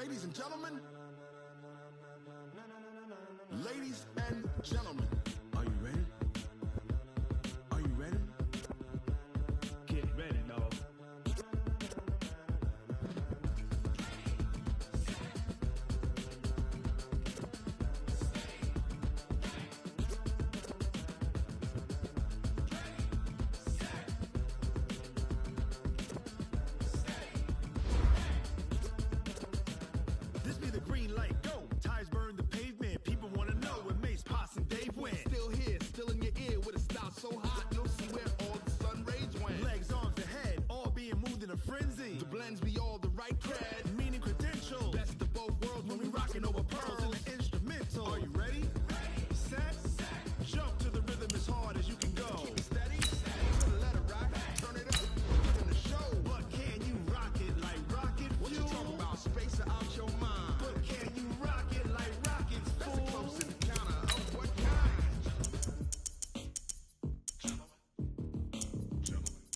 Ladies and gentlemen. Ladies and gentlemen. Are you ready? Are you ready? Get ready, dog. This be the green light, go. Tires burn the pavement. People want to know where Mace, Poss, and Dave went. Still here, still in your ear with a style so hot, you'll see where all the sun rays went. Legs, arms, the head, all being moved in a frenzy. The blends be all the right cred, meaning credentials. Best of both worlds when we rockin' over pearls in the instrumental. Are you ready? Set, jump to the rhythm as hard as you can go. Keep it steady, to the letter right, turn it up, in the show. But can you rock it like rocket fuel? What you talking about? Space or out your mind? But can you rock it like rockets, fool? That's a close encounter of what kind?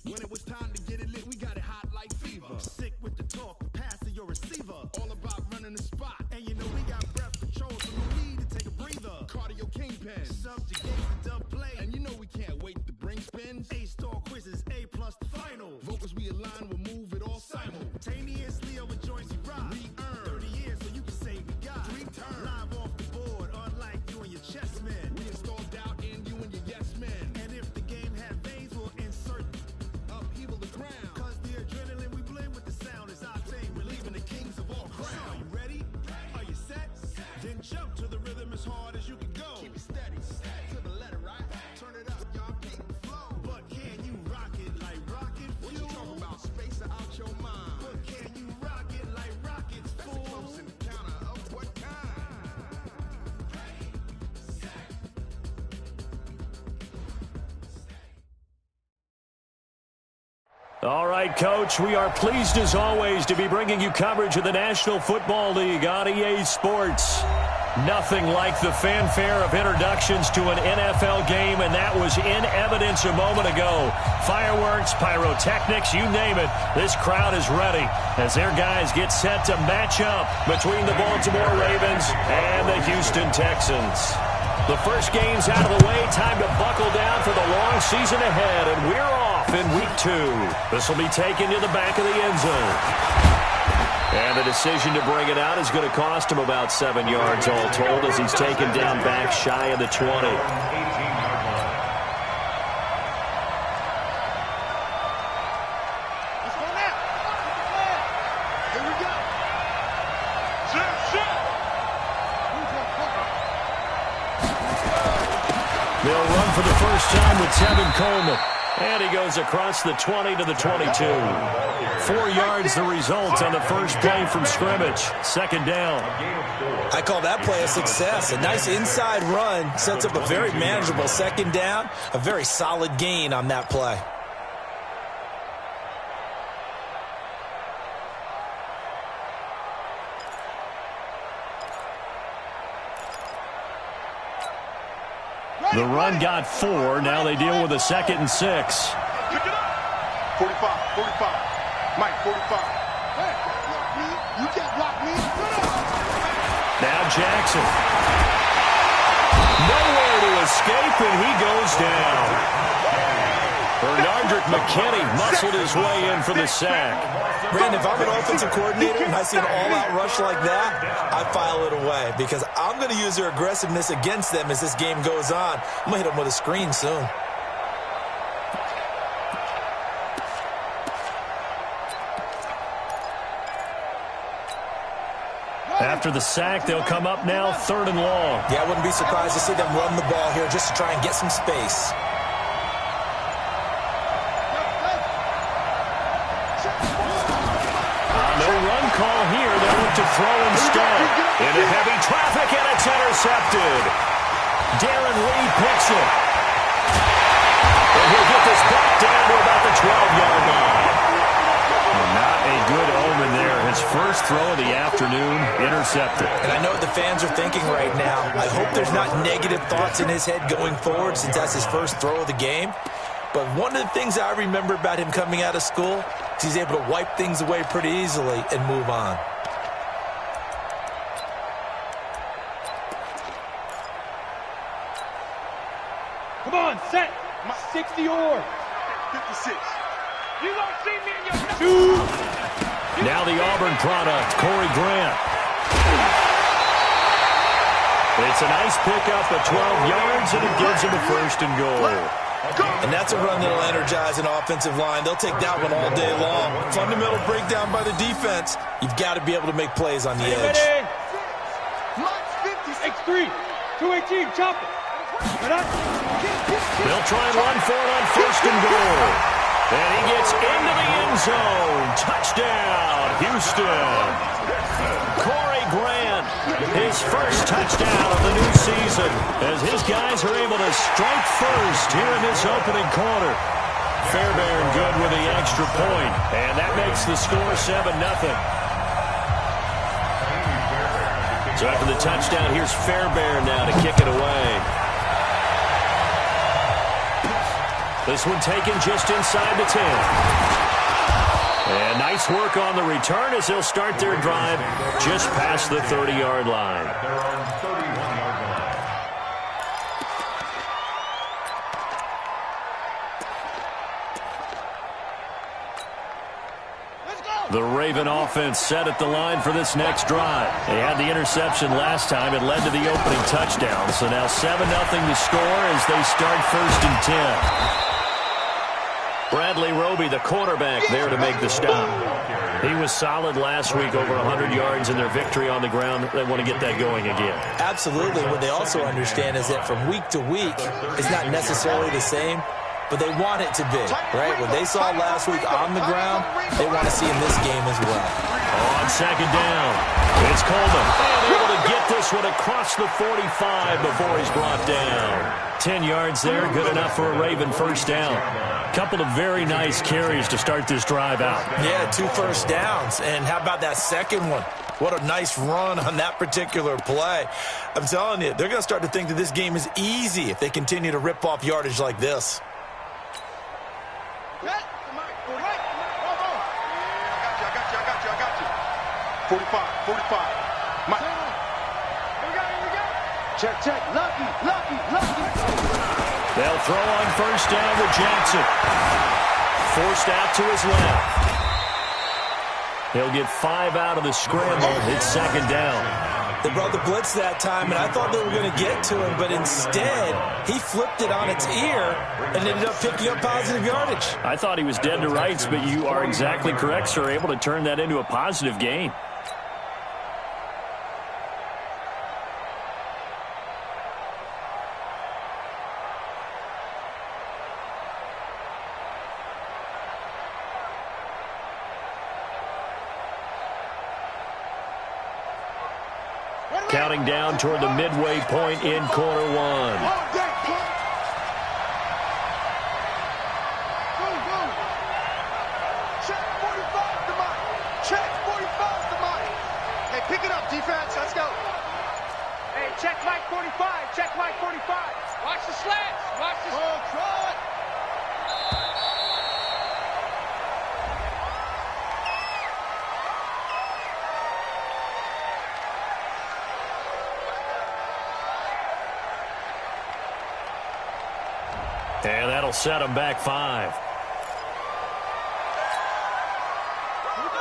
When it was time to get it lit, we got it hot like fever. Sick with the talk, pass to your receiver. All about running the spot, and you know we got breath control, so no need to take a breather. Cardio kingpin, subjugate the dub play, and you know we can't wait to bring spins. A-star quizzes, A+ the final. Vocals we align, we'll move it all simultaneously over joints we rock. We earn 30 years, so you can say we got 3 turns. Live off the board, unlike you and your chess men. We install doubt in you and your yes men. And if the game had veins, we'll insert upheaval the ground. Cause the adrenaline we blend with the sound is our thing, relieving the kings of all crowns. So are you ready? Are you set? Then jump to the rhythm as hard as you can go. Keep it steady, to the letter right. Turn it up, y'all keep the flow. But can you rock it like rocket fuel? What you talking about? Space or out your mind? But can you rock it like rockets, fool? That's a close encounter of what kind? All right, Coach, we are pleased as always to be bringing you coverage of the National Football League on EA Sports. Nothing like the fanfare of introductions to an NFL game, and that was in evidence a moment ago. Fireworks, pyrotechnics, you name it. This crowd is ready as their guys get set to match up between the Baltimore Ravens and the Houston Texans. The first game's out of the way. Time to buckle down for the long season ahead, and we're off in Week 2. This will be taken to the back of the end zone. And the decision to bring it out is going to cost him about 7 yards all told as he's taken down back shy of the 20. Let's go now. Here we go. Shit. They'll run for the first time with Tevin Coleman. And he goes across the 20 to the 22. 4 yards the result on the first play from scrimmage. Second down. I call that play a success. A nice inside run sets up a very manageable second down. A very solid gain on that play. The run got 4. Now they deal with a 2nd and 6. Pick it up. 45. Mike, 45. Hey, you can't block me. Now Jackson. Nowhere to escape, and he goes down. Bernardrick McKinney muscled his way in for the sack. Brandon, if I'm an offensive coordinator and I see an all-out rush like that, I file it away because I'm going to use their aggressiveness against them as this game goes on. I'm going to hit them with a screen soon. After the sack, they'll come up now 3rd and long. Yeah, I wouldn't be surprised to see them run the ball here just to try and get some space. No run call here. They'll look to throw instead. Into heavy traffic, and it's intercepted. Darren Lee picks it. And he'll get this back down to about the 12-yard line. Not a good omen there. His first throw of the afternoon, intercepted. And I know what the fans are thinking right now. I hope there's not negative thoughts in his head going forward since that's his first throw of the game. But one of the things I remember about him coming out of school is he's able to wipe things away pretty easily and move on. Come on, set. 60 or 56. You don't see me in your shoes. Now the Auburn product, Corey Grant. It's a nice pickup of 12 yards, and it gives him a first and goal. And that's a run that'll energize an offensive line. They'll take that one all day long. Fundamental breakdown by the defense. You've got to be able to make plays on the edge. X3, 218, chop it. They'll try and run for it on first and goal. And he gets into the end zone. Touchdown, Houston. Corey Grant, his first touchdown of the new season, as his guys are able to strike first here in this opening quarter. Fairbairn good with the extra point, and that makes the score 7-0. So after the touchdown, here's Fairbairn now to kick it away. This one taken just inside the 10. And nice work on the return as they'll start their drive just past the 30-yard line. The Raven offense set at the line for this next drive. They had the interception last time. It led to the opening touchdown. So now 7-0 to score as they start first and 10. Bradley Roby, the quarterback, there to make the stop. He was solid last week, over 100 yards in their victory on the ground. They want to get that going again. Absolutely. What they also understand is that from week to week, it's not necessarily the same, but they want it to be, right? What they saw last week on the ground, they want to see in this game as well. On second down, it's Coleman. And able to get this one across the 45 before he's brought down. 10 yards there, good enough for a Raven first down. Couple of very nice carries to start this drive out. Yeah, 2 first downs. And how about that second one? What a nice run on that particular play. I'm telling you, they're going to start to think that this game is easy if they continue to rip off yardage like this. I got you. 45. Mike. Here we go. Check. Lucky. They'll throw on first down with Jackson. Forced out to his left. He'll get 5 out of the scramble. It's second down. They brought the blitz that time, and I thought they were going to get to him, but instead, he flipped it on its ear and ended up picking up positive yardage. I thought he was dead to rights, but you are exactly correct, sir. Able to turn that into a positive gain. Counting down toward the midway point in quarter one. Check 45 to Mike. Hey, pick it up, defense. Let's go. Hey, check Mike 45. Check Mike 45. Watch the slants. Watch the slants. Oh, try it. And that'll set them back 5.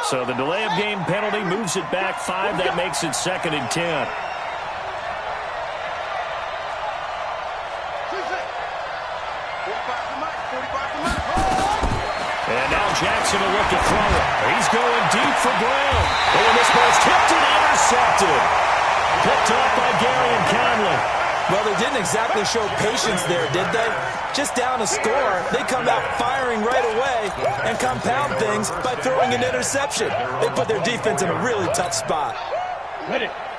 So the delay of game penalty moves it back 5. That makes it second and 10. And now Jackson will look to throw it. He's going deep for Brown. And this ball's tipped and intercepted. Picked up by Gary and Conley. Well, they didn't exactly show patience there, did they? Just down a score, they come out firing right away and compound things by throwing an interception. They put their defense in a really tough spot.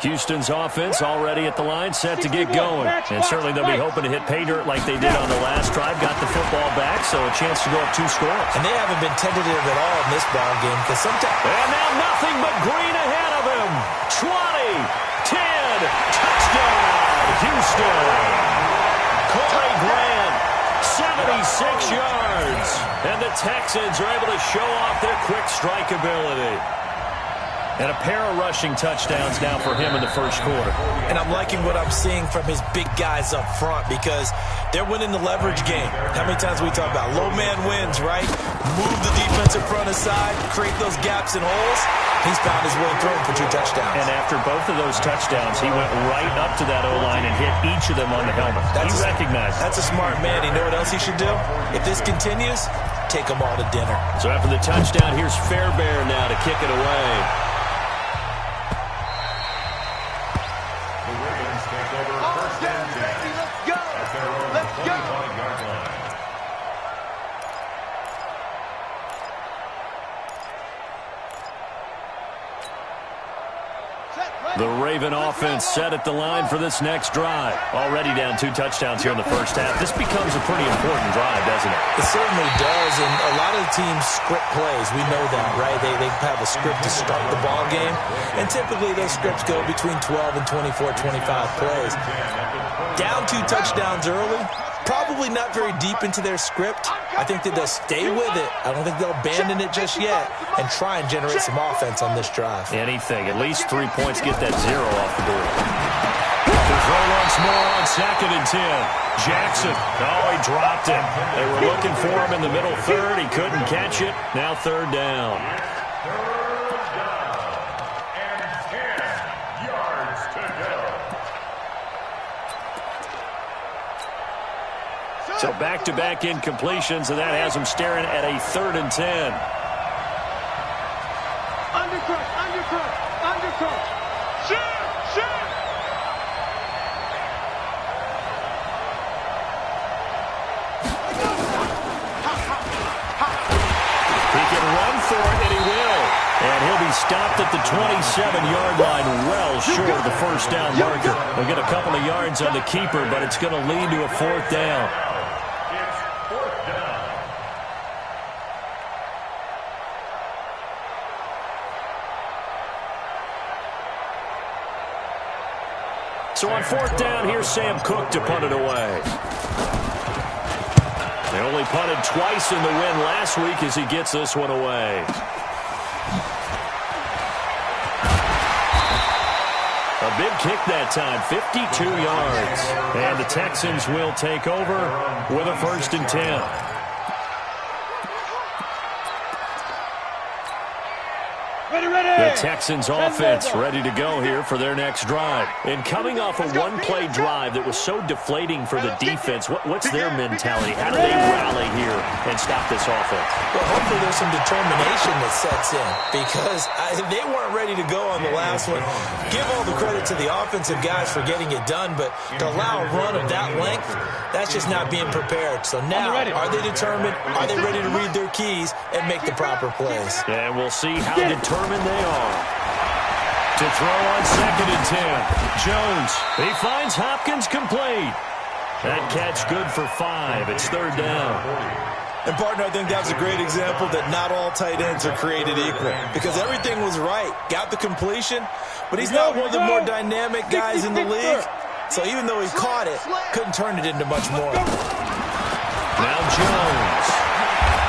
Houston's offense already at the line, set to get going. And certainly they'll be hoping to hit pay dirt like they did on the last drive. Got the football back, so a chance to go up 2 scores. And they haven't been tentative at all in this ball game because sometimes... And now nothing but green ahead of him. 20, 10, touchdown, Houston. Corey Grant, 76 yards. And the Texans are able to show off their quick strike ability. And a pair of rushing touchdowns now for him in the first quarter. And I'm liking what I'm seeing from his big guys up front because they're winning the leverage game. How many times we talk about low man wins, right? Move the defensive front aside, create those gaps and holes. He's found his way through for 2 touchdowns. And after both of those touchdowns, he went right up to that O-line and hit each of them on the helmet. He recognized it. That's a smart man. You know what else he should do? If this continues, take them all to dinner. So after the touchdown, here's Fairbairn now to kick it away. The Raven offense set at the line for this next drive. Already down 2 touchdowns here in the first half. This becomes a pretty important drive, doesn't it? It certainly does, and a lot of the teams script plays. We know that, right? They have a script to start the ball game, and typically those scripts go between 12 and 24, 25 plays. Down 2 touchdowns early, probably not very deep into their script. I think that they'll stay with it. I don't think they'll abandon it just yet and try and generate some offense on this drive. Anything. At least 3 points, get that 0 off the board. To throw once more on 2nd and 10. Jackson. Oh, he dropped it. They were looking for him in the middle third. He couldn't catch it. Now 3rd down. So back-to-back incompletions, and that has him staring at a 3rd and 10. Undercut, undercut, undercut. Shoot, shoot. He can run for it, and he will. And he'll be stopped at the 27-yard line, well short of the first down marker. We'll get a couple of yards on the keeper, but it's going to lead to a 4th down. So on 4th down, here's Sam Cook to punt it away. They only punted twice in the win last week as he gets this one away. A big kick that time, 52 yards. And the Texans will take over with a 1st and 10. The Texans offense ready to go here for their next drive. And coming off a one-play drive that was so deflating for the defense, what's their mentality? How do they rally here and stop this offense? Well, hopefully there's some determination that sets in because they weren't ready to go on the last one. Give all the credit to the offensive guys for getting it done, but to allow a run of that length, that's just not being prepared. So now, are they determined? Are they ready to read their keys and make the proper plays? And we'll see how determined they are. To throw on 2nd and 10. Jones, he finds Hopkins complete. That catch good for 5. It's 3rd down. And, partner, I think that was a great example that not all tight ends are created equal because everything was right. Got the completion, but he's not one of the more dynamic guys in the league. So even though he caught it, couldn't turn it into much more. Now Jones.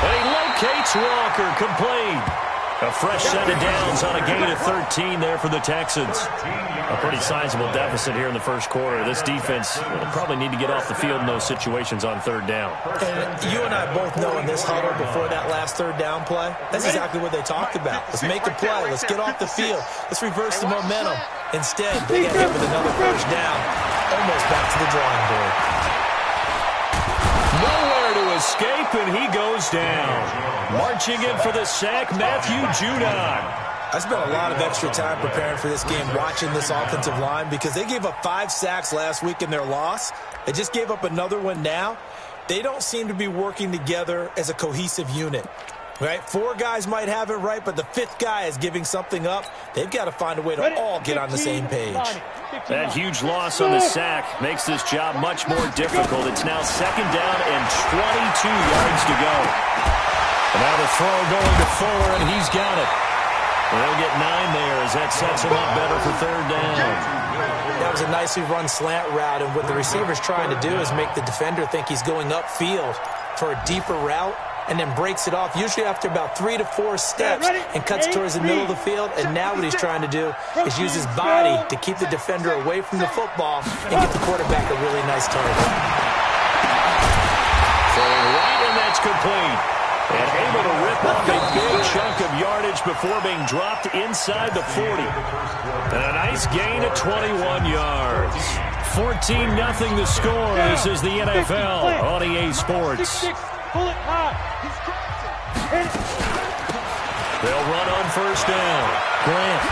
And he locates Walker complete. A fresh set of downs on a gain of 13 there for the Texans. A pretty sizable deficit here in the first quarter. This defense will probably need to get off the field in those situations on 3rd down. And you and I both know in this huddle before that last 3rd down play, that's exactly what they talked about. Let's make a play. Let's get off the field. Let's reverse the momentum. Instead, they got hit with another 1st down, almost back to the drawing board. Nowhere to escape, and he goes down. Marching in for the sack, Matthew Judon. I spent a lot of extra time preparing for this game, watching this offensive line, because they gave up 5 sacks last week in their loss. They just gave up another one now. They don't seem to be working together as a cohesive unit. Right? 4 guys might have it right, but the 5th guy is giving something up. They've got to find a way to all get on the same page. That huge loss on the sack makes this job much more difficult. It's now 2nd down and 22 yards to go. And now the throw going to Fuller, and he's got it. They'll get 9 there as that sets him up better for 3rd down. That was a nicely run slant route, and what the receiver's trying to do is make the defender think he's going upfield for a deeper route. and then breaks it off, usually after about 3 to 4 steps, and cuts towards the middle of the field. And now what he's trying to do is use his body to keep the defender away from the football and get the quarterback a really nice target. Throwing right, and that's complete. And able to rip off a big chunk of yardage before being dropped inside the 40. And a nice gain of 21 yards. 14-0 the score. This is the NFL on EA Sports. They'll run on first down. Grant.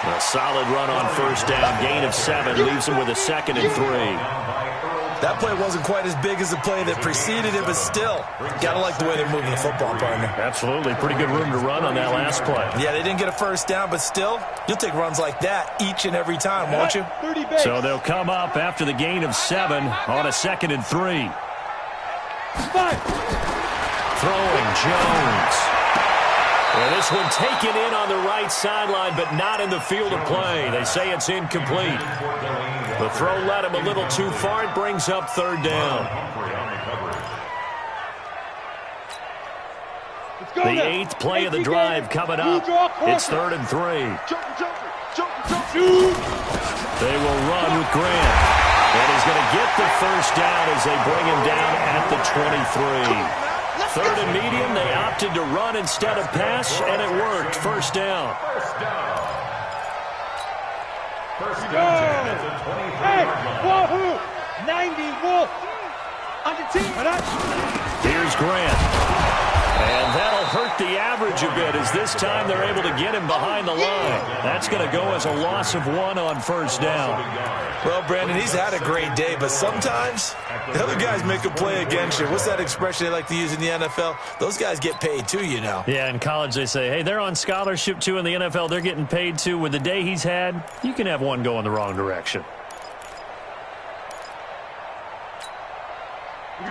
A solid run on first down. Gain of 7. Leaves him with a 2nd and 3. That play wasn't quite as big as the play that preceded it, but still, got to like the way they're moving the football, partner. Absolutely. Pretty good room to run on that last play. Yeah, they didn't get a first down, but still, you'll take runs like that each and every time, won't you? So they'll come up after the gain of 7 on a 2nd and 3. Throwing Jones. And this one taken in on the right sideline, but not in the field of play. They say it's incomplete. The throw led him a little too far. It brings up 3rd down. The 8th play of the drive coming up. It's 3rd and 3. They will run with Grant. And he's going to get the first down as they bring him down at the 23. 3rd and medium, they opted to run instead of pass, and it worked. First down. Hey, wahoo! 90 Wolf on the team. Here's Grant. And that'll hurt the average a bit as this time they're able to get him behind the line. That's going to go as a loss of 1 on first down. Well, Brandon, he's had a great day, but sometimes the other guys make a play against you. What's that expression they like to use in the NFL? Those guys get paid too, you know. Yeah, in college they say, hey, they're on scholarship too. In the NFL, they're getting paid too. With the day he's had, you can have one go in the wrong direction.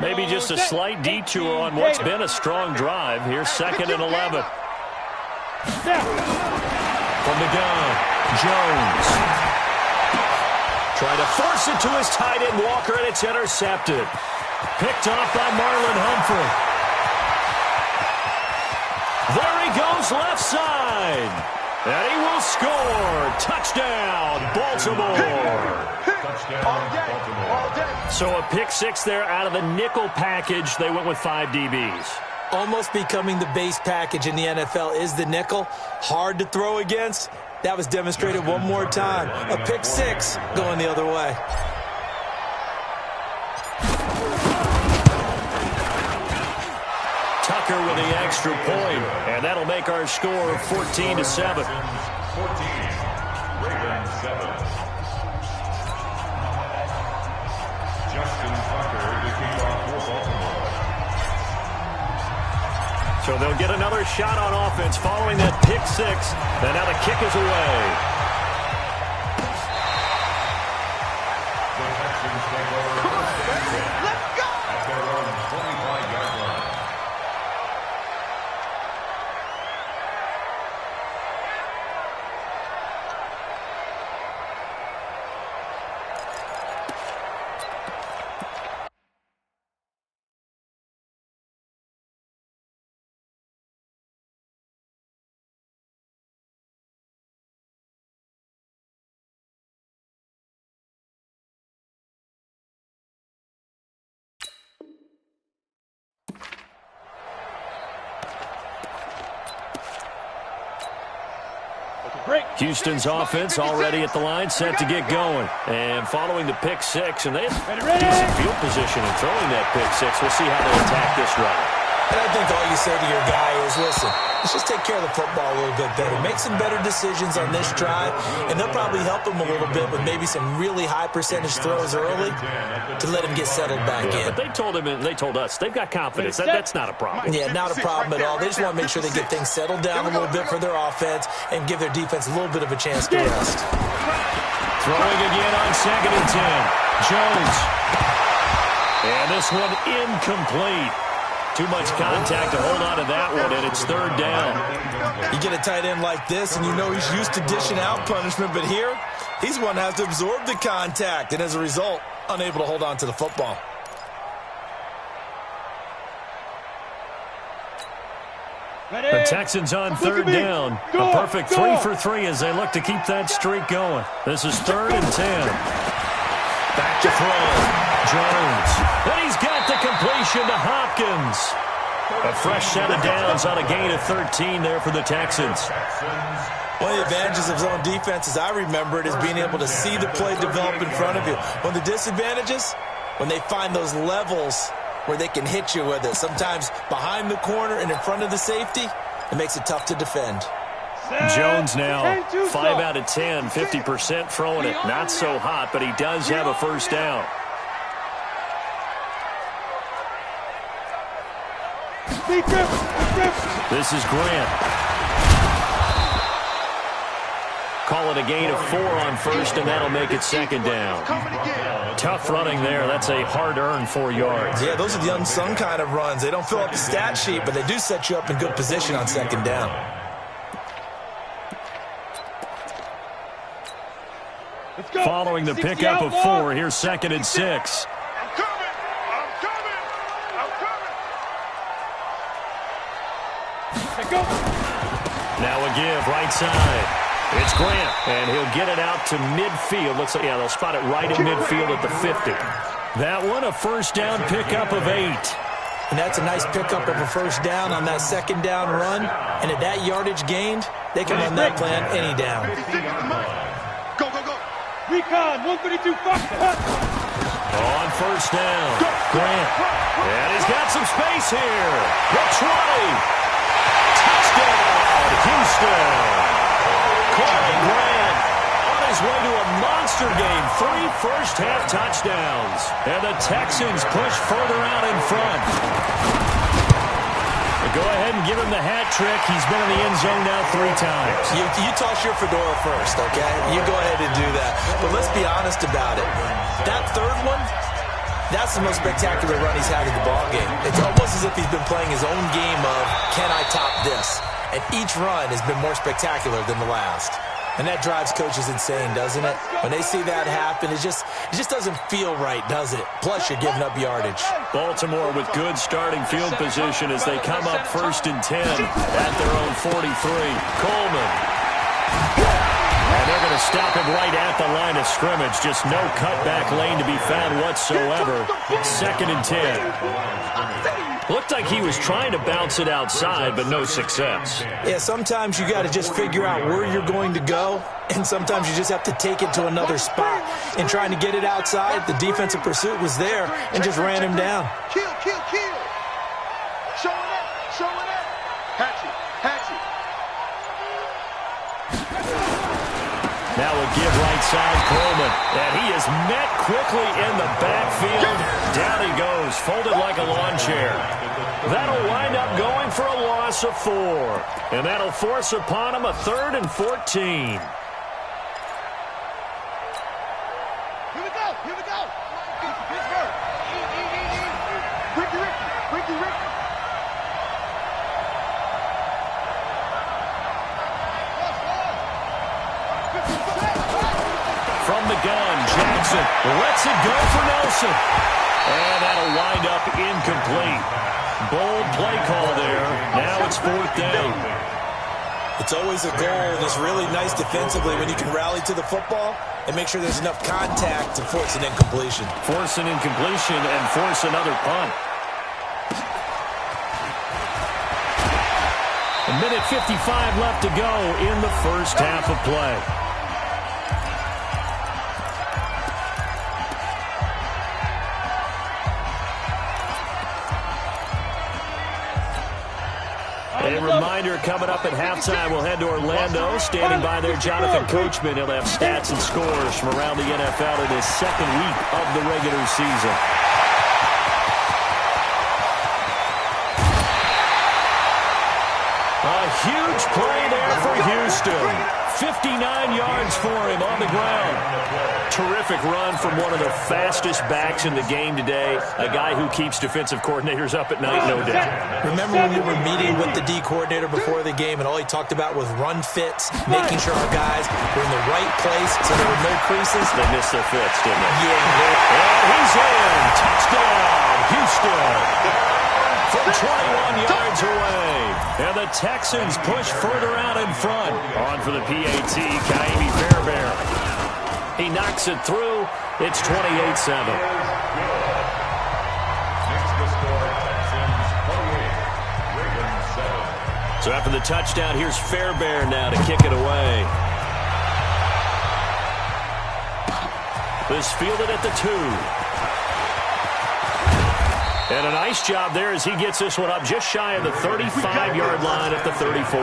Maybe just a slight detour on what's been a strong drive. Here's 2nd and 11. From the gun, Jones. Trying to force it to his tight end, Walker, and it's intercepted. Picked off by Marlon Humphrey. There he goes, left side. And he will score. Touchdown, Baltimore. So a pick 6 there out of the nickel package. They went with 5 DBs. Almost becoming the base package in the NFL is the nickel. Hard to throw against. That was demonstrated one more time. A pick 6 going the other way. Tucker with the extra point, and that'll make our score 14-7. 14, Ravens 7. Justin Tucker to kick off for Baltimore. So they'll get another shot on offense following that pick 6, and now the kick is away. The Texans take over. Let's go! At their own 25-yard line. Houston's offense already at the line, set to get going. And following the pick 6, and they have decent field position in throwing that pick 6. We'll see how they attack this drive. And I think all you say to your guy is, listen, let's just take care of the football a little bit better. Make some better decisions on this drive, and they'll probably help him a little bit with maybe some really high percentage throws early to let him get settled back in. But they told him, and they told us, they've got confidence. That's not a problem. Yeah, not a problem at all. They just want to make sure they get things settled down a little bit for their offense and give their defense a little bit of a chance to rest. Throwing again on 2nd and 10. Jones. And this one incomplete. Too much contact to hold on to that one, and it's 3rd down. You get a tight end like this, and you know he's used to dishing out punishment, but here, he's one that has to absorb the contact, and as a result, unable to hold on to the football. The Texans on third down. A perfect 3 for 3 as they look to keep that streak going. This is 3rd and 10. Back to throw. Jones. And he's got the completion to Hopkins. A fresh set of downs on a gain of 13 there for the Texans. One of the advantages of zone defense, as I remember it, is being able to see the play develop in front of you. One of the disadvantages, when they find those levels where they can hit you with it, sometimes behind the corner and in front of the safety, it makes it tough to defend. Jones now 5 out of 10, 50% throwing it. Not so hot, but he does have a first down. This is Grant. Call it a gain of 4 on first, and that'll make it 2nd down. Tough running there. That's a hard-earned 4 yards. Yeah, those are the unsung kind of runs. They don't fill up the stat sheet, but they do set you up in good position on 2nd down. Following the pickup of 4, here's 2nd and 6. Now a give, right side. It's Grant, and he'll get it out to midfield. Looks like, yeah, they'll spot it right in midfield at the 50. That one, a first down pickup of 8. And that's a nice pickup of a first down on that 2nd down run. And at that yardage gained, they can run that plan any down. Go, go, go. Recon, 132, On first down, Grant. And he's got some space here. The 20. Touchdown, Houston. Corey Grant on his way to a monster game. 3 first-half touchdowns. And the Texans push further out in front. Go ahead and give him the hat trick. He's been in the end zone now 3 times. You toss your fedora first, okay? You go ahead and do that. But let's be honest about it. That 3rd one, that's the most spectacular run he's had in the ballgame. It's almost as if he's been playing his own game of, can I top this? And each run has been more spectacular than the last. And that drives coaches insane, doesn't it? When they see that happen, it just doesn't feel right, does it? Plus, you're giving up yardage. Baltimore with good starting field position as they come up 1st and 10 at their own 43. Coleman. And they're going to stop him right at the line of scrimmage. Just no cutback lane to be found whatsoever. 2nd and 10. Looked like he was trying to bounce it outside, but no success. Yeah, sometimes you got to just figure out where you're going to go, and sometimes you just have to take it to another spot. And trying to get it outside, the defensive pursuit was there and just ran him down. Kill, kill, kill. Showing up, showing up. Hatchet, hatchet. Now a give right side, Coleman. And he is met quickly in the backfield. Down he goes, folded like a lawn chair. That'll wind up going for a loss of 4. And that'll force upon him a 3rd and 14. Here we go, here we go. Pittsburgh. Ricky, Ricky, Ricky, Ricky. From the gun, Jackson lets it go for Nelson. And that'll wind up incomplete. Bold play call there. Now it's 4th down. It's always a goal, and it's really nice defensively when you can rally to the football and make sure there's enough contact to force an incompletion. Force an incompletion and force another punt. 1:55 left to go in the first half of play. A reminder coming up at halftime, we'll head to Orlando. Standing by there, Jonathan Coachman. He'll have stats and scores from around the NFL in his 2nd week of the regular season. A huge play there for Houston. 59 yards for him on the ground. Terrific run from one of the fastest backs in the game today. A guy who keeps defensive coordinators up at night, no doubt. Remember when we were meeting with the D coordinator before the game and all he talked about was run fits, making sure our guys were in the right place so there were no creases? They missed their fits, didn't they? Yeah. And he's in. Touchdown, Houston. from 21 yards away. And the Texans push further out in front. On for the PAT, Kaimi Fairbairn. He knocks it through. It's 28-7. So after the touchdown, here's Fairbairn now to kick it away. This fielded at the 2. And a nice job there as he gets this one up just shy of the 35-yard line at the 34.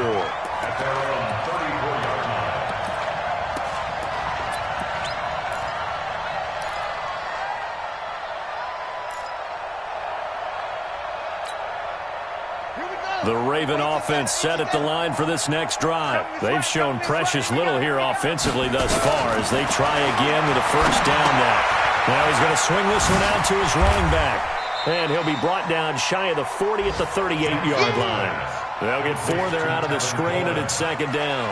The Raven offense set at the line for this next drive. They've shown precious little here offensively thus far as they try again with a first down now. Now he's going to swing this one out to his running back. And he'll be brought down shy of the 40 at the 38-yard line. They'll get 4 there out of the screen, and it's second down.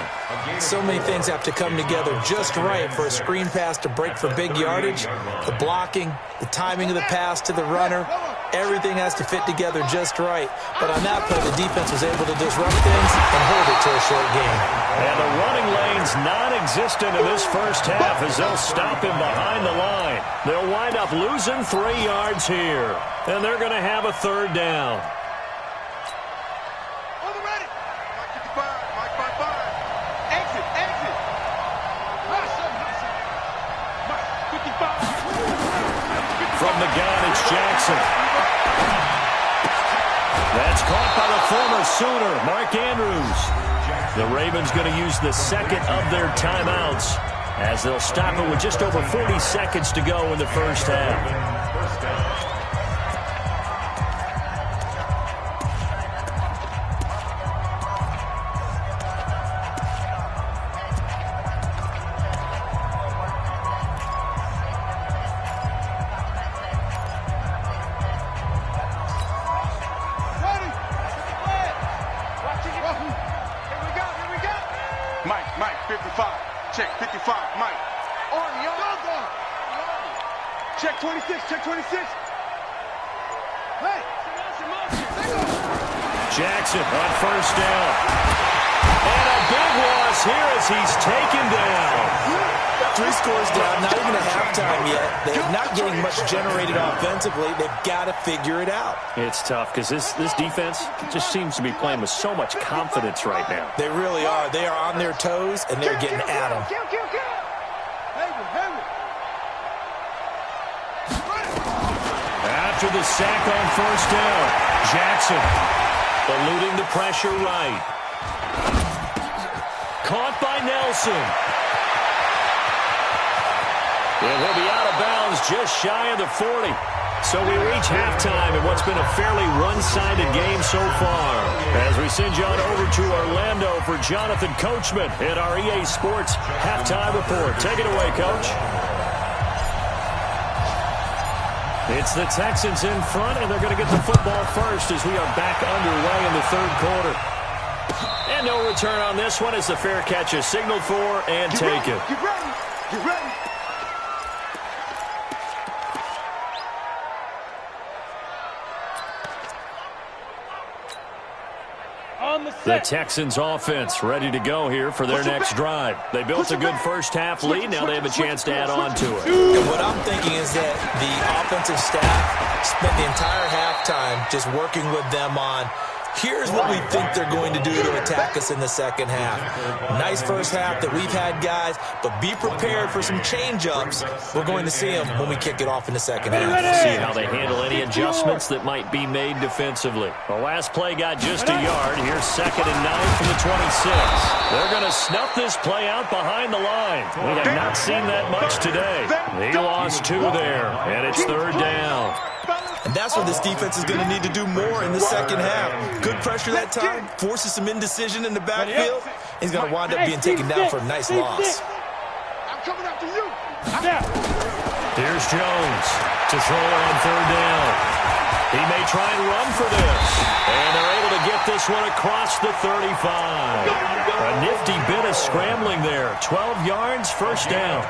So many things have to come together just right for a screen pass to break for big yardage. The blocking, the timing of the pass to the runner, everything has to fit together just right. But on that play, the defense was able to disrupt things and hold it to a short game. And the running lane's non-existent in this first half as they'll stop him behind the line. They'll wind up losing 3 yards here. And they're going to have a third down. From the gun, it's Jackson. That's caught by the former Sooner, Mark Andrews. The Ravens going to use the second of their timeouts as they'll stop it with just over 40 seconds to go in the first half. Mike, 55. Check, 55, Mike. Check 26, check 26. Hey. Jackson on first down. And a big loss here as he's taken down. 3 scores down, not even at halftime yet. They're not getting much generated offensively. They've got to figure it out. It's tough because this defense just seems to be playing with so much confidence right now. They really are. They are on their toes, and they're getting at them. After the sack on first down, Jackson eluding the pressure right. Caught by Nelson. And he'll be out of bounds just shy of the 40. So we reach halftime in what's been a fairly one-sided game so far. As we send you on over to Orlando for Jonathan Coachman in our EA Sports Halftime Report. Take it away, Coach. It's the Texans in front, and they're going to get the football first as we are back underway in the third quarter. And no return on this one as the fair catch is signaled for and taken. Get ready. Get ready. The Texans offense ready to go here for their next drive. They built a good first half lead. Now they have a chance to add on to it. And what I'm thinking is that the offensive staff spent the entire halftime just working with them on, here's what we think they're going to do to attack us in the second half. Nice first half that we've had, guys, but be prepared for some change-ups. We're going to see them when we kick it off in the second half. See how they handle any adjustments that might be made defensively. The last play got just a yard. Here's 2nd and 9 from the 26. They're going to snuff this play out behind the line. We have not seen that much today. He lost 2 there, and it's third down. And that's where this defense is going to need to do more in the second half. Good pressure that time, forces some indecision in the backfield. He's going to wind up being taken down for a nice loss. I'm coming after you. Here's Jones to throw on third down. He may try and run for this. And they're able to get this one across the 35. A nifty bit of scrambling there. 12 yards, first down.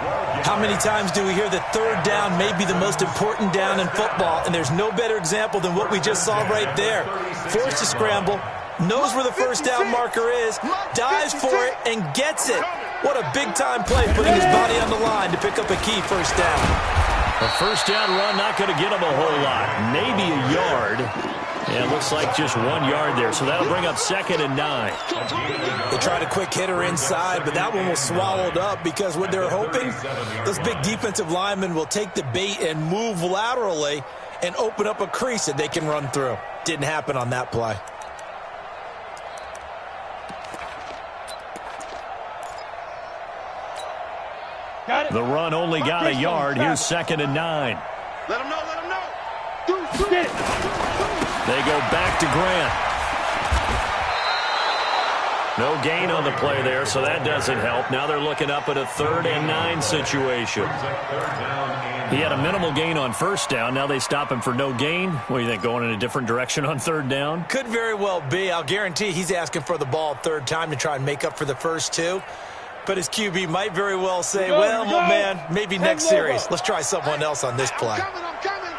How many times do we hear that third down may be the most important down in football? And there's no better example than what we just saw right there. Forced to scramble, knows where the first down marker is, dives for it, and gets it. What a big-time play, putting his body on the line to pick up a key first down. A first down run not going to get him a whole lot. Maybe a yard. And it looks like just 1 yard there. So that'll bring up 2nd and 9. They tried a quick hitter inside, but that one was swallowed up because what they're hoping, those big defensive linemen will take the bait and move laterally and open up a crease that they can run through. Didn't happen on that play. The run only got a yard. Here's 2nd and 9. Let him know, let him know. They go back to Grant. No gain on the play there, so that doesn't help. Now they're looking up at a 3rd and 9 situation. He had a minimal gain on first down. Now they stop him for no gain. What do you think, going in a different direction on 3rd down? Could very well be. I'll guarantee he's asking for the ball third time to try and make up for the first two. But his QB might very well say, well, my man, maybe next series. Let's try someone else on this play. I'm coming.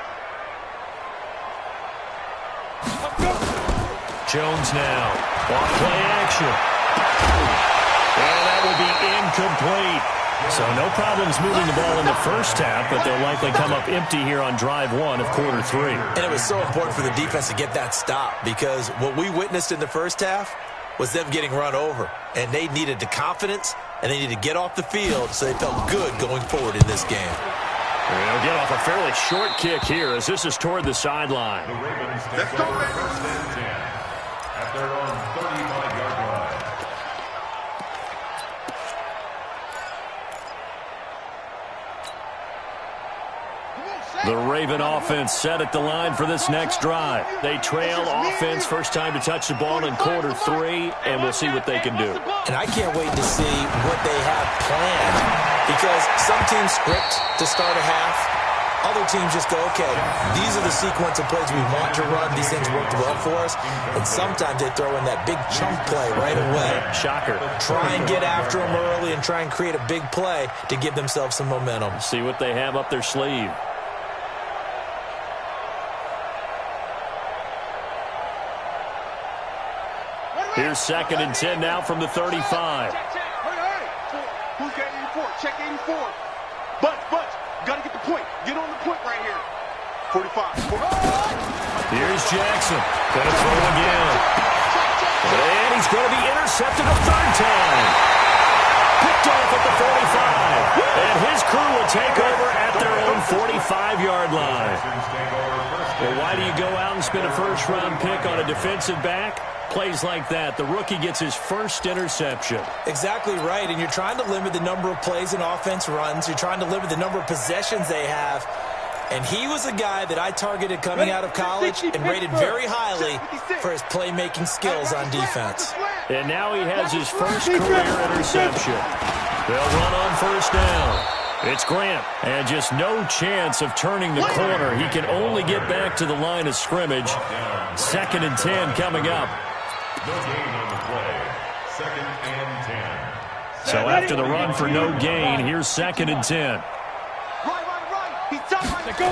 Jones now. Off play action. And that will be incomplete. So no problems moving the ball in the first half, but they'll likely come up empty here on drive 1 of quarter 3. And it was so important for the defense to get that stop because what we witnessed in the first half was them getting run over. And they needed the confidence, and they needed to get off the field so they felt good going forward in this game. They'll get off a fairly short kick here as this is toward the sideline. Let's go, baby. At their own 35-yard line. The Raven offense set at the line for this next drive. They trail offense, first time to touch the ball in quarter 3, and we'll see what they can do. And I can't wait to see what they have planned because some teams script to start a half. Other teams just go, okay, these are the sequence of plays we want to run. These things worked well for us. And sometimes they throw in that big chunk play right away. Shocker. Try and get after them early and try and create a big play to give themselves some momentum. See what they have up their sleeve. Here's 2nd and 10 now from the 35. Hey. Who's got 84? Check 84. Bunch. Got to get the point. Get on the point right here. 45. Here's Jackson. Gonna throw again. And he's going to be intercepted a 3rd time. Picked off at the 45. And his crew will take over at their own 45-yard line. Well, why do you go out and spend a first-round pick on a defensive back? Plays like that, the rookie gets his first interception. Exactly right, and you're trying to limit the number of plays an offense runs. You're trying to limit the number of possessions they have. And he was a guy that I targeted coming out of college and rated very highly for his playmaking skills on defense. And now he has his first career interception. They'll run on first down. It's Grant, and just no chance of turning the corner. He can only get back to the line of scrimmage. 2nd and 10 coming up. No gain on the play. 2nd and 10. So after the run for no gain, here's 2nd and 10. Right. He's done right. Go.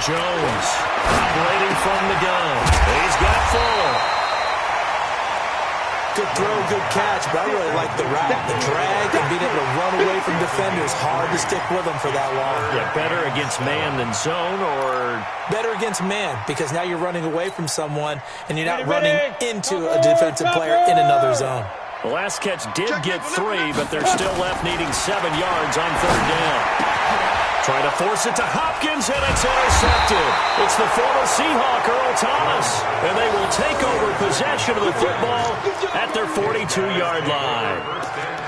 Jones operating from the gun. He's got full. Good throw, good catch, but I really like the route, the drag, and being able to run away from defenders. Hard to stick with them for that long. Yeah, better against man than zone, or? Better against man, because now you're running away from someone, and you're not running into a defensive player in another zone. The last catch did get 3, but they're still left needing 7 yards on 3rd down. Trying to force it to Hopkins, and it's intercepted. It's the former Seahawk, Earl Thomas, and they will take over possession of the football at their 42-yard line.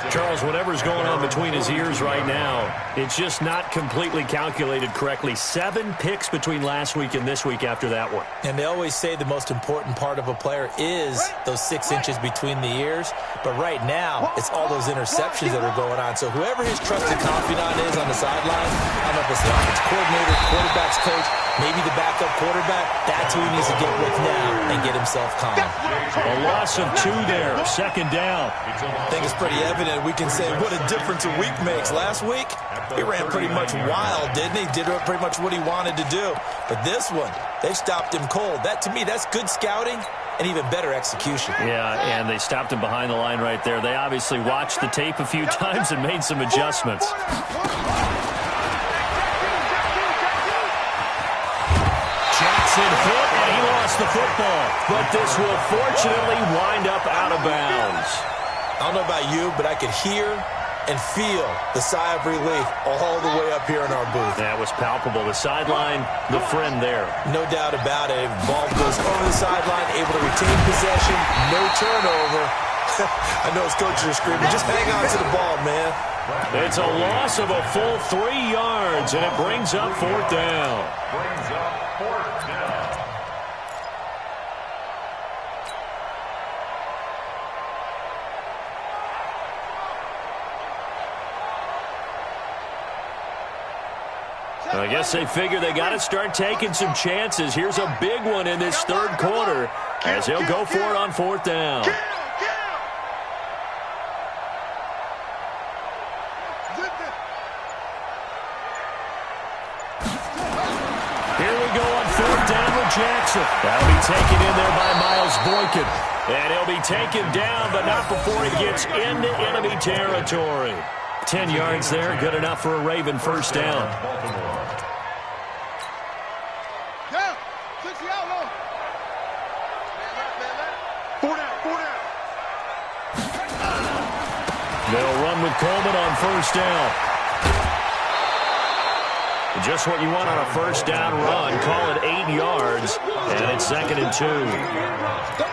Charles, whatever's going on between his ears right now, it's just not completely calculated correctly. 7 picks between last week and this week after that one. And they always say the most important part of a player is those 6 inches between the ears. But right now, it's all those interceptions that are going on. So whoever his trusted confidant is on the sideline, I don't know if it's the offensive coordinator, quarterback's coach, maybe the backup quarterback, that's who he needs to get with now and get himself calm. A loss of 2 there, second down. I think it's pretty evident. We can say what a difference a week makes. Last week, he ran pretty much wild, didn't he? Did pretty much what he wanted to do. But this one, they've stopped him cold. That, to me, that's good scouting and even better execution. Yeah, and they stopped him behind the line right there. They obviously watched the tape a few times and made some adjustments. Jackson hit, and he lost the football. But this will fortunately wind up out of bounds. I don't know about you, but I could hear and feel the sigh of relief all the way up here in our booth. That was palpable. The sideline, the friend there. No doubt about it. Ball goes over the sideline, able to retain possession, no turnover. I know his coaches are screaming, just hang on to the ball, man. It's a loss of a full 3 yards, and it brings up 4th down. I guess they figure they got to start taking some chances. Here's a big one in this 3rd quarter as he'll go for it on 4th down. Here we go on 4th down with Jackson. That'll be taken in there by Miles Boykin. And he'll be taken down, but not before he gets into enemy territory. 10 yards there, good enough for a Raven 1st down. They'll run with Coleman on 1st down. Just what you want on a 1st down run. Call it 8 yards, and it's 2nd and 2.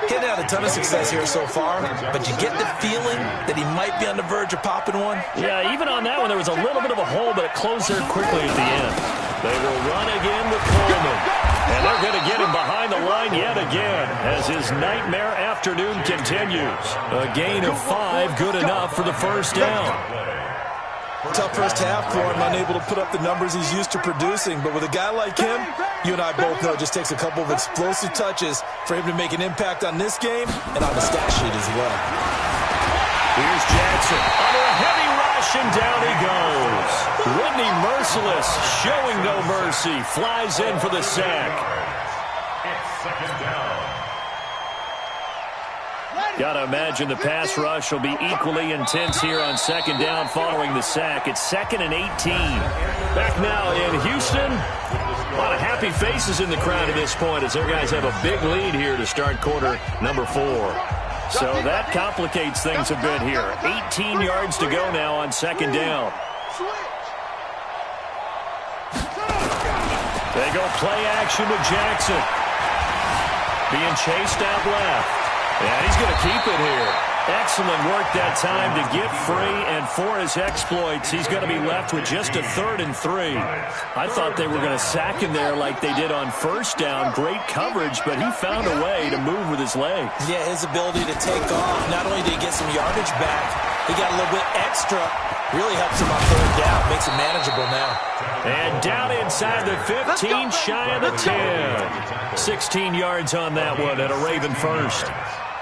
Getting out a ton of success here so far, but you get the feeling that he might be on the verge of popping one. Yeah, even on that one, there was a little bit of a hole, but it closed there quickly at the end. They will run again with Coleman. And they're going to get him behind the line yet again as his nightmare afternoon continues. A gain of 5, good enough for the 1st down. Tough first half for him, unable to put up the numbers he's used to producing. But with a guy like him, you and I both know it just takes a couple of explosive touches for him to make an impact on this game and on the stat sheet as well. Here's Jackson under a heavy rush, and down he goes. Whitney Merciless, showing no mercy, flies in for the sack. It's 2nd down. Got to imagine the pass rush will be equally intense here on 2nd down following the sack. It's 2nd and 18. Back now in Houston. A lot of happy faces in the crowd at this point as their guys have a big lead here to start quarter number 4. So that complicates things a bit here. 18 yards to go now on 2nd down. They go play action with Jackson. Being chased out left. And he's going to keep it here. Excellent work that time to get free, and for his exploits, he's going to be left with just a 3rd and 3. I thought they were going to sack him there like they did on 1st down. Great coverage, but he found a way to move with his legs. Yeah, his ability to take off, not only did he get some yardage back, he got a little bit extra. Really helps him on 3rd down, makes it manageable now. And down inside the 15, shy of the 10. 16 yards on that one at a Raven 1st.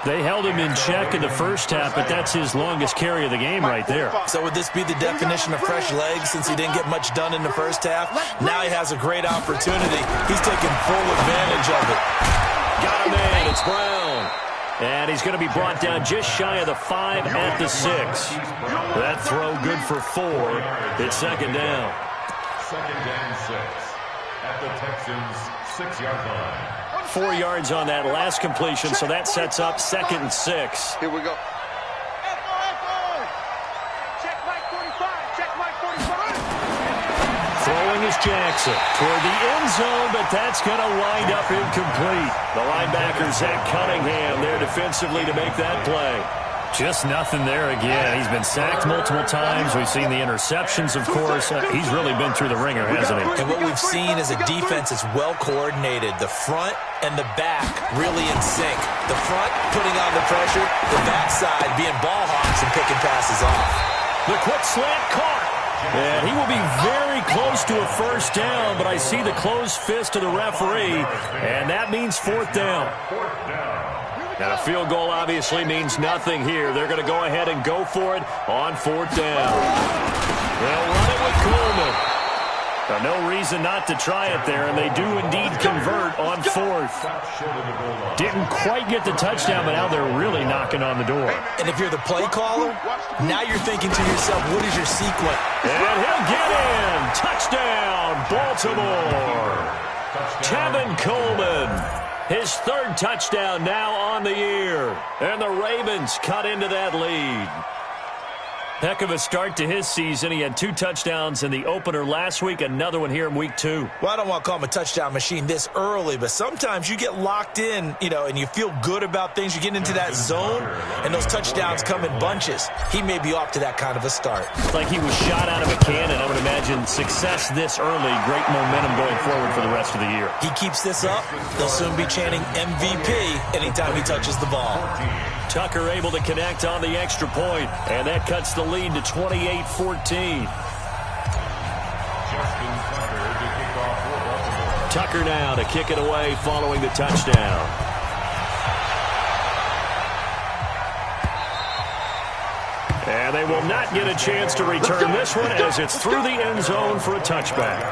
They held him in check in the 1st half, but that's his longest carry of the game right there. So would this be the definition of fresh legs since he didn't get much done in the 1st half? Now he has a great opportunity. He's taking full advantage of it. Got him in. It's Brown. And he's going to be brought down just shy of the 5 at the 6. That throw good for 4. It's 2nd down. 2nd and 6 at the Texans' 6-yard line. 4 yards on that last completion, so that sets up 2nd and 6. Here we go. Check Mike 45. Check Mike 45. Throwing is Jackson toward the end zone, but that's going to wind up incomplete. The linebacker, Zach Cunningham, there defensively to make that play. Just nothing there again. He's been sacked multiple times. We've seen the interceptions, of course. He's really been through the ringer, hasn't he? And what we've seen is a defense that's well coordinated. The front and the back really in sync. The front putting on the pressure, the backside being ball hawks and picking passes off. The quick slant caught. And he will be very close to a first down, but I see the closed fist of the referee, and that means fourth down. And a field goal obviously means nothing here. They're going to go ahead and go for it on fourth down. They'll run it with Coleman. Now, no reason not to try it there, and they do indeed convert on fourth. Didn't quite get the touchdown, but now they're really knocking on the door. And if you're the play caller, now you're thinking to yourself, what is your sequence? And he'll get in. Touchdown, Baltimore. Tevin Coleman. His third touchdown now on the year. And the Ravens cut into that lead. Heck of a start to his season. He had 2 touchdowns in the opener last week, another one here in week 2. Well, I don't want to call him a touchdown machine this early, but sometimes you get locked in, and you feel good about things. You get into that zone, and those touchdowns come in bunches. He may be off to that kind of a start. It's like he was shot out of a cannon. I would imagine success this early, great momentum going forward for the rest of the year. He keeps this up, they'll soon be chanting MVP anytime he touches the ball. Tucker able to connect on the extra point, and that cuts the lead to 28-14. Tucker now to kick it away following the touchdown. And they will not get a chance to return this one as it's through the end zone for a touchback.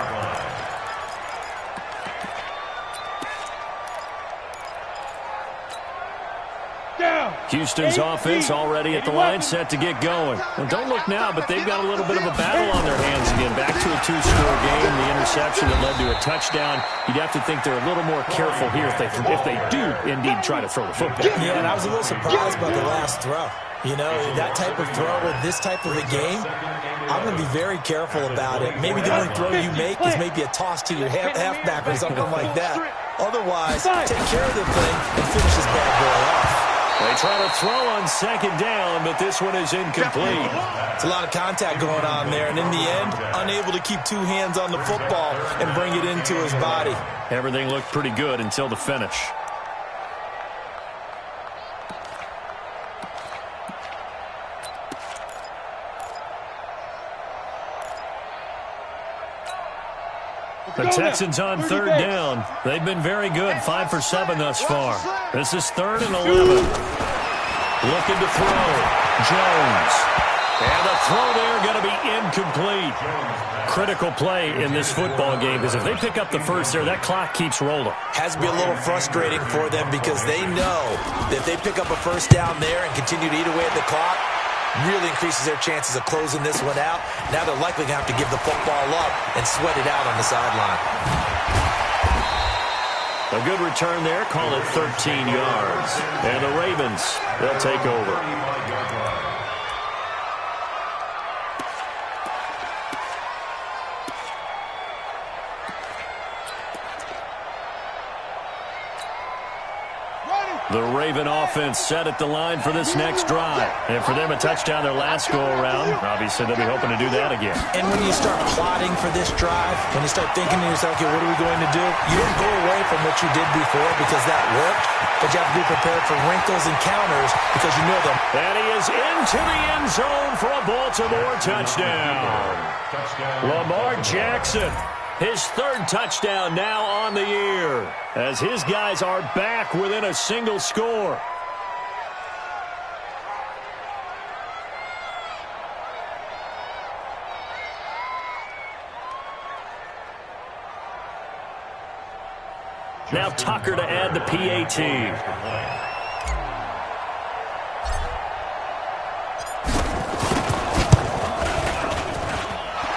Houston's offense already at the line, set to get going. Well, don't look now, but they've got a little bit of a battle on their hands again. Back to a 2-score game, the interception that led to a touchdown. You'd have to think they're a little more careful here if they do indeed try to throw the football. Yeah, and I was a little surprised by the last throw. That type of throw with this type of a game, I'm going to be very careful about it. Maybe the only throw you make is maybe a toss to your halfback or something like that. Otherwise, take care of the thing and finish this bad boy off. They try to throw on second down, but this one is incomplete. It's a lot of contact going on there, and in the end, unable to keep 2 hands on the football and bring it into his body. Everything looked pretty good until the finish. The Texans on third down. They've been very good, 5 for 7 thus far. This is 3rd and 11. Looking to throw. Jones. And the throw there going to be incomplete. Critical play in this football game because if they pick up the first there, that clock keeps rolling. Has to be a little frustrating for them because they know that if they pick up a first down there and continue to eat away at the clock, really increases their chances of closing this one out. Now they're likely going to have to give the football up and sweat it out on the sideline. A good return there. Call it 13 yards. And the Ravens, they'll take over. The Raven offense set at the line for this next drive. And for them, a touchdown their last go-around. Obviously, they'll be hoping to do that again. And when you start plotting for this drive, when you start thinking to yourself, okay, what are we going to do? You don't go away from what you did before because that worked, but you have to be prepared for wrinkles and counters because you know them. And he is into the end zone for a Baltimore touchdown. Lamar Jackson. His 3rd touchdown now on the year as his guys are back within a single score. Now Tucker to add the PAT.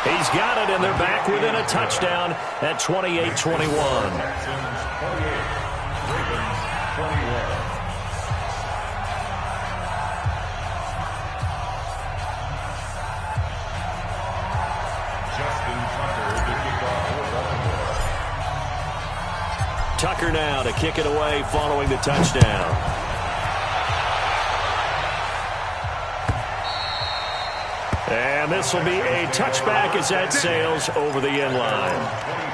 He's got it, and they're back within a touchdown at 28-21. Tucker now to kick it away following the touchdown. And this will be a touchback as that sails over the end line.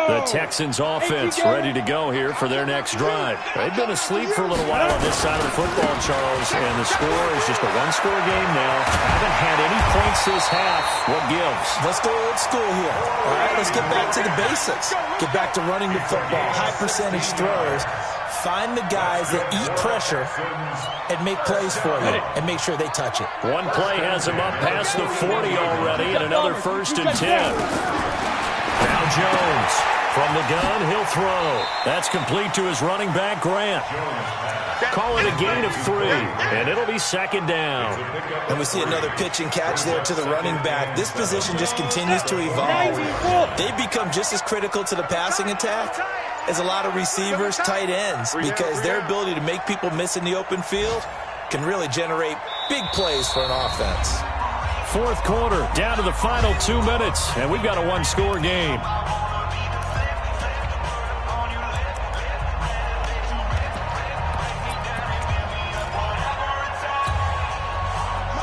The Texans offense ready to go here for their next drive. They've been asleep for a little while on this side of the football, Charles, and the score is just a one-score game now. Haven't had any points this half. What gives? Let's go old school here. All right, let's get back to the basics. Get back to running the football, high-percentage throws. Find the guys that eat pressure and make plays for you and make sure they touch it. One play has them up past the 40 already and another 1st and 10. Now Jones. From the gun, he'll throw. That's complete to his running back, Grant. Call it a gain of 3, and it'll be 2nd down. And we see another pitch and catch there to the running back. This position just continues to evolve. They become just as critical to the passing attack as a lot of receivers, tight ends, because their ability to make people miss in the open field can really generate big plays for an offense. 4th quarter, down to the final 2 minutes, and we've got a one-score game.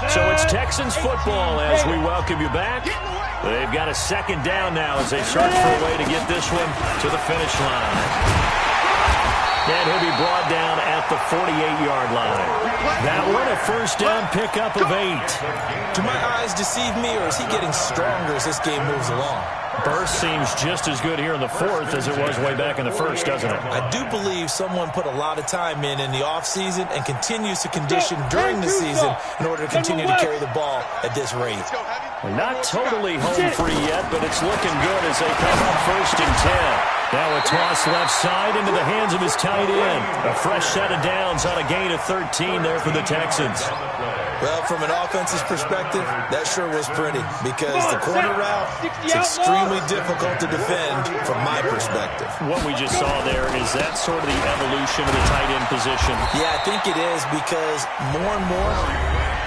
So it's Texans football as we welcome you back. They've got a 2nd down now as they search for a way to get this one to the finish line. And he'll be brought down at the 48-yard line. That one a 1st down pickup of 8. Do my eyes deceive me, or is he getting stronger as this game moves along? Burst seems just as good here in the 4th as it was way back in the 1st, doesn't it? I do believe someone put a lot of time in the offseason and continues to condition during the season in order to continue to carry the ball at this rate. Not totally home free yet, but it's looking good as they come up 1st and 10. Now a toss left side into the hands of his tight end. A fresh set of downs on a gain of 13 there for the Texans. Well, from an offense's perspective, that sure was pretty because the corner route is extremely difficult to defend from my perspective. What we just saw there, is that sort of the evolution of the tight end position? Yeah, I think it is because more and more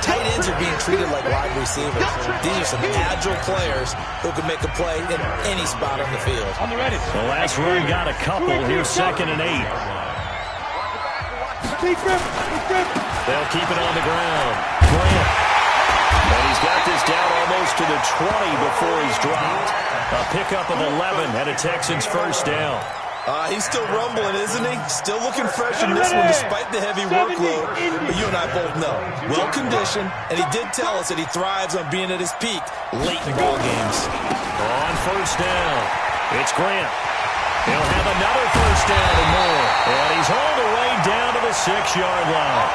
tight ends are being treated like wide receivers. These are some agile players who can make a play in any spot on the field. The last run got a couple. Here's 2nd and 8. They'll keep it on the ground. Grant. And he's got this down almost to the 20 before he's dropped. A pickup of 11 and a Texans 1st down. He's still rumbling, isn't he? Still looking fresh in this one despite the heavy workload. But you and I both know, well-conditioned, and he did tell us that he thrives on being at his peak late in ball games. On 1st down, it's Grant. He'll have another 1st down and more. And he's all the way down to the 6-yard line.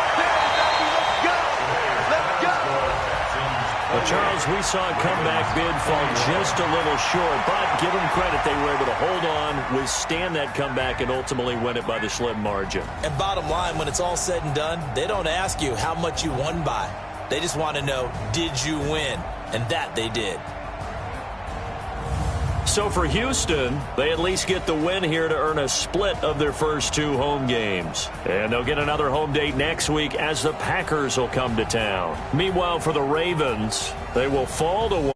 Well, Charles, we saw a comeback bid fall just a little short, but give them credit, they were able to hold on, withstand that comeback, and ultimately win it by the slim margin. And bottom line, when it's all said and done, they don't ask you how much you won by. They just want to know, did you win? And that they did. So for Houston, they at least get the win here to earn a split of their first 2 home games. And they'll get another home date next week as the Packers will come to town. Meanwhile, for the Ravens, they will fall to